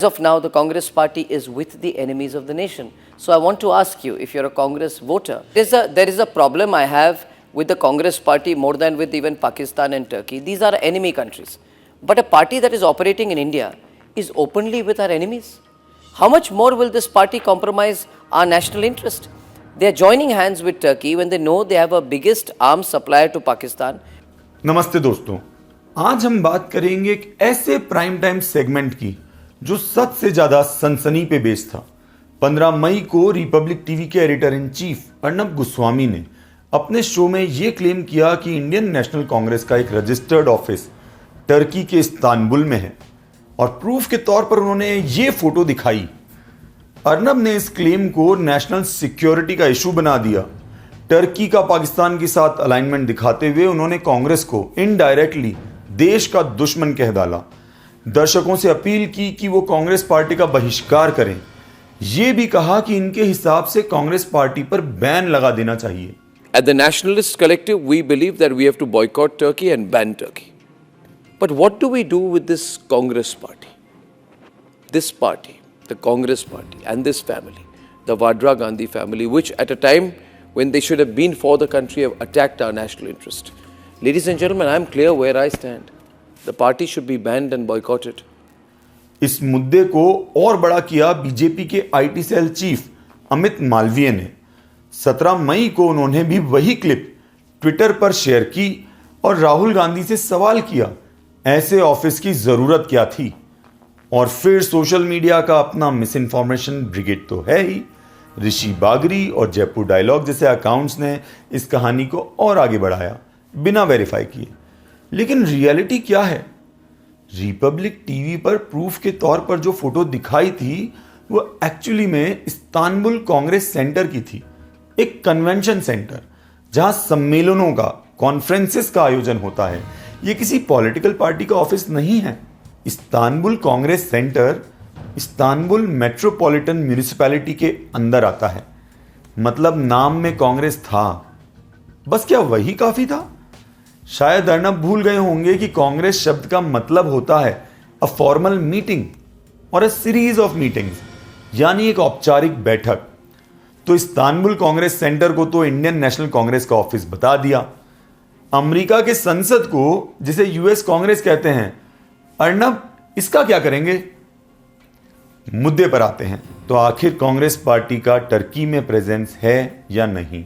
As of now, the Congress party is with the enemies of the nation. So I want to ask you, if you're a Congress voter, there is a problem I have with the Congress party more than with even Pakistan and Turkey. These are enemy countries. But a party that is operating in India is openly with our enemies. How much more will this party compromise our national interest? They are joining hands with Turkey when they know they have a biggest arms supplier to Pakistan. नमस्ते दोस्तों, आज हम बात करेंगे एक ऐसे prime time segment की जो सच से ज्यादा सनसनी पे बेस्ड था। 15 मई को रिपब्लिक टीवी के editor in chief Arnab Goswami ने अपने शो में यह क्लेम किया कि इंडियन नेशनल कांग्रेस का एक रजिस्टर्ड ऑफिस टर्की के इस्तांबुल में है और प्रूफ के तौर पर उन्होंने ये फोटो दिखाई। अर्नब ने इस क्लेम को नेशनल सिक्योरिटी का इशू बना दिया। टर्की का पाकिस्तान के साथ अलाइनमेंट दिखाते हुए उन्होंने कांग्रेस को इनडायरेक्टली देश का दुश्मन कह डाला। दर्शकों से अपील की कि वो कांग्रेस पार्टी का बहिष्कार करें। ये भी कहा कि इनके हिसाब से कांग्रेस पार्टी पर बैन लगा देना चाहिए। At the Nationalist Collective, we believe that we have to boycott Turkey and ban Turkey. But what do we do with this Congress party? This party, the Congress party, and this family, the Vadra Gandhi family, which at a time when they should have been for the country have attacked our national interest. Ladies and gentlemen, I am clear where I stand. The party should be banned and boycotted. इस मुद्दे को और बड़ा किया BJP के IT cell chief Amit Malviya ने। 17 मई को उन्होंने भी वही क्लिप ट्विटर पर शेयर की और राहुल गांधी से सवाल किया, ऐसे ऑफिस की जरूरत क्या थी? और फिर सोशल मीडिया का अपना मिस इन्फॉर्मेशन ब्रिगेड तो है ही। ऋषि बागरी और जयपुर डायलॉग जैसे अकाउंट्स ने इस कहानी को और आगे बढ़ाया बिना वेरीफाई किए। लेकिन रियलिटी क्या है? रिपब्लिक टीवी पर प्रूफ के तौर पर जो फोटो दिखाई थी वो एक्चुअली में इस्तांबुल कांग्रेस सेंटर की थी, एक कन्वेंशन सेंटर जहां सम्मेलनों का, कॉन्फ्रेंसेस का आयोजन होता है। ये किसी पॉलिटिकल पार्टी का ऑफिस नहीं है। Istanbul Congress centre Istanbul metropolitan municipality के अंदर आता है। मतलब नाम में कांग्रेस था, बस क्या वही काफी था? शायद अर्नब भूल गए होंगे कि कांग्रेस शब्द का मतलब होता है अ फॉर्मल मीटिंग और अ सीरीज ऑफ मीटिंग्स, यानी एक औपचारिक बैठक। तो इस्तांबुल कांग्रेस सेंटर को तो इंडियन नेशनल कांग्रेस का ऑफिस बता दिया। अमेरिका के संसद को, जिसे यूएस कांग्रेस कहते हैं, अर्नब इसका क्या करेंगे? मुद्दे पर आते हैं। तो आखिर कांग्रेस पार्टी का टर्की में प्रेजेंस है या नहीं?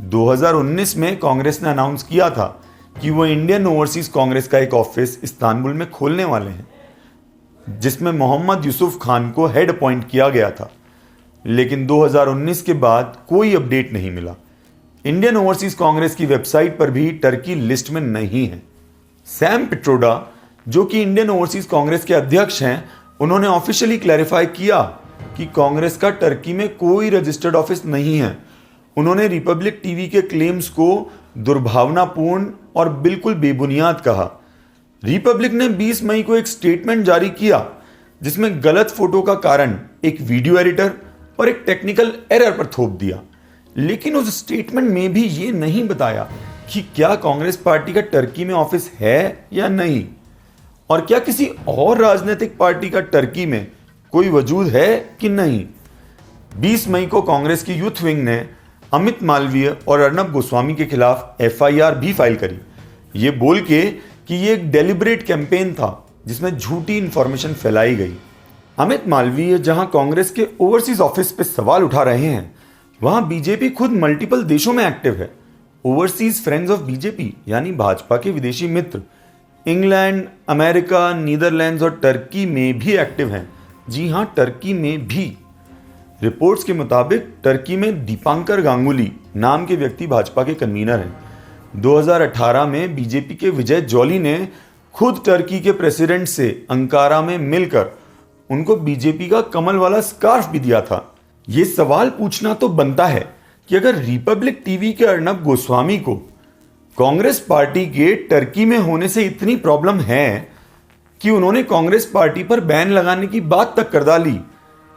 2019 में कांग्रेस ने अनाउंस किया था कि वो इंडियन ओवरसीज कांग्रेस का एक ऑफिस इस्तांबुल में खोलने वाले हैं, जिसमें मोहम्मद यूसुफ खान को हेड अपॉइंट किया गया था। लेकिन 2019 के बाद कोई अपडेट नहीं मिला। इंडियन ओवरसीज कांग्रेस की वेबसाइट पर भी टर्की लिस्ट में नहीं है। सैम पिट्रोडा, जो कि इंडियन ओवरसीज कांग्रेस के अध्यक्ष हैं, उन्होंने ऑफिशियली क्लैरिफाई किया कि कांग्रेस का टर्की में कोई रजिस्टर्ड ऑफिस नहीं है। उन्होंने रिपब्लिक टीवी के क्लेम्स को दुर्भावनापूर्ण और बिल्कुल बेबुनियाद कहा। रिपब्लिक ने 20 मई को एक स्टेटमेंट जारी किया जिसमें गलत फोटो का कारण एक वीडियो एडिटर और एक टेक्निकल एरर पर थोप दिया। लेकिन उस स्टेटमेंट में भी ये नहीं बताया कि क्या कांग्रेस पार्टी का टर्की में ऑफिस है या नहीं, और क्या किसी और राजनीतिक पार्टी का टर्की में कोई वजूद है कि नहीं। 20 मई को कांग्रेस की यूथ विंग ने अमित मालवीय और अर्नब गोस्वामी के खिलाफ एफआईआर भी फाइल करी, ये बोल के कि ये एक डेलिब्रेट कैंपेन था जिसमें झूठी इंफॉर्मेशन फैलाई गई। अमित मालवीय जहां कांग्रेस के ओवरसीज ऑफिस पे सवाल उठा रहे हैं, वहां बीजेपी खुद मल्टीपल देशों में एक्टिव है। ओवरसीज फ्रेंड्स ऑफ बीजेपी यानी भाजपा के विदेशी मित्र इंग्लैंड, अमेरिका, नीदरलैंड्स और टर्की में भी एक्टिव हैं। जी हां, टर्की में भी। रिपोर्ट्स के मुताबिक टर्की में दीपांकर गांगुली नाम के व्यक्ति भाजपा के कन्वीनर हैं। 2018 में बीजेपी के विजय जॉली ने खुद टर्की के प्रेसिडेंट से अंकारा में मिलकर उनको बीजेपी का कमल वाला स्कार्फ भी दिया था। ये सवाल पूछना तो बनता है कि अगर रिपब्लिक टीवी के अर्नब गोस्वामी को कांग्रेस पार्टी के टर्की में होने से इतनी प्रॉब्लम है कि उन्होंने कांग्रेस पार्टी पर बैन लगाने की बात तक कर डाली,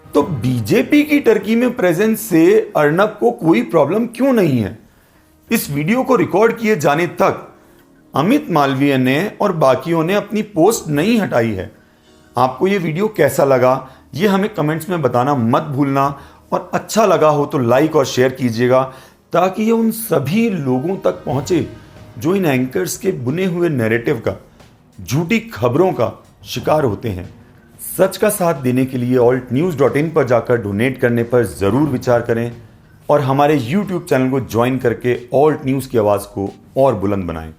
तो बीजेपी की टर्की में प्रेजेंस से अर्नब को कोई प्रॉब्लम क्यों नहीं है? इस वीडियो को रिकॉर्ड किए जाने तक अमित मालवीय ने और बाकियों ने अपनी पोस्ट नहीं हटाई है। आपको ये वीडियो कैसा लगा ये हमें कमेंट्स में बताना मत भूलना, और अच्छा लगा हो तो लाइक और शेयर कीजिएगा ताकि ये उन सभी लोगों तक पहुंचे जो इन एंकर्स के बुने हुए नैरेटिव का, झूठी खबरों का शिकार होते हैं। सच का साथ देने के लिए altnews.in पर जाकर डोनेट करने पर ज़रूर विचार करें और हमारे YouTube चैनल को ज्वाइन करके ऑल्ट न्यूज़ की आवाज़ को और बुलंद बनाएं।